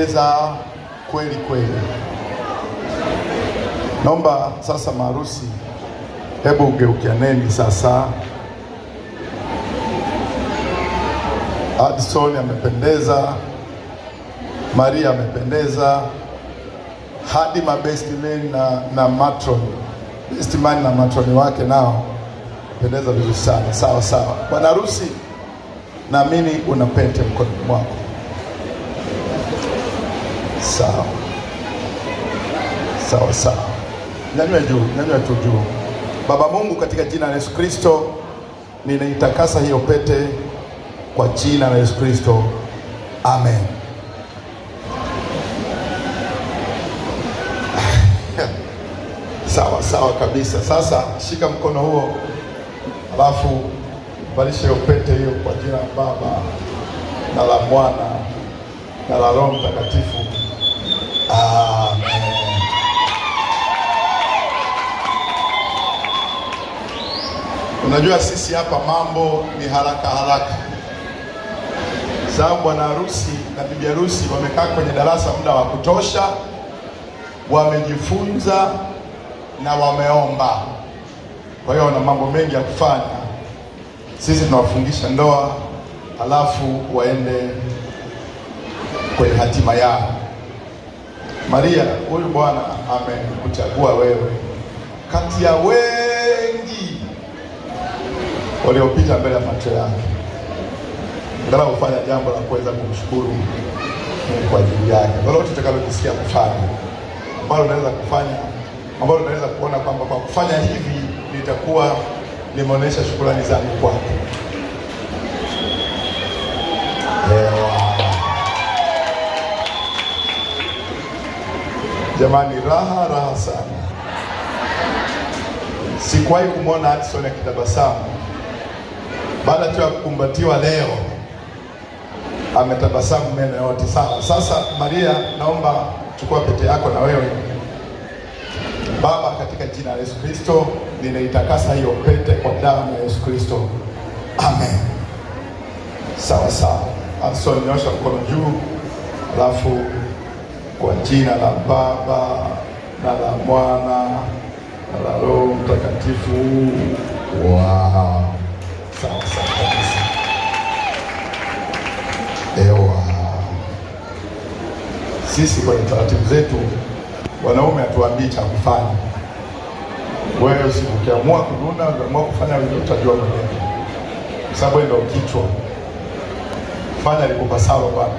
Za kweli kweli. Naomba sasa maharusi, hebu ugeukianeni sasa. Addison amependeza, Maria amependeza, hadi mabest men na matron, best man na matron wake nao pendeza vizuri sana. Sawa sawa. Bwana harusi, naamini una pete mkononi mwako. Sawa sawa sawa. Nyanyua juu, nyanyua tu juu. Baba Mungu, katika jina la Yesu Kristo, ninaitakasa hiyo pete kwa jina la Yesu Kristo, amen. Sawa sawa kabisa. Sasa shika mkono huo, alafu valishe hiyo pete hiyo kwa jina la Baba na la Mwana na la Roho Mtakatifu. Amen. Unajua sisi hapa mambo ni haraka haraka. Sababu bwana harusi na bibi harusi wamekaa kwenye darasa muda wa kutosha, wamejifunza na wameomba. Kwa hiyo wana mambo mengi ya kufanya. Sisi tunawafungisha ndoa, alafu waende kwenye hatima yao. Maria, huyu Bwana amekuchagua wewe kati ya wengi waliopita mbele ya macho yake. Ndio ufanya jambo la kuweza kumshukuru Mungu kwa ajili yake. Lolote utakalojisikia kufanya, ambalo unaweza kufanya, ambalo unaweza kuona kwamba kwa kufanya hivi nitakuwa nimeonyesha shukrani zangu kwake. Jamani, raha sana. Sikuwahi kumwona Addison akitabasamu. Baada tu ya kukumbatiwa leo, ametabasamu meno yote. Sawa. Sasa Maria, naomba chukua pete yako na wewe. Baba, katika jina la Yesu Kristo, ninaitakasa hiyo pete kwa damu ya Yesu Kristo. Amen. Sawa sawa. Addison, nyosha mkono juu, alafu kwa jina la Baba na la Mwana na la Roho Mtakatifu. Wow. Sawa sawa kabisa. Ewa. Sisi kwenye taratibu zetu wanaume hatuambii cha kufanya. Wewe ukiamua kununa, ukiamua kufanya vile utajua mwenyewe. Kwa sababu ndio kichwa. Fanya likupasalo Bwana.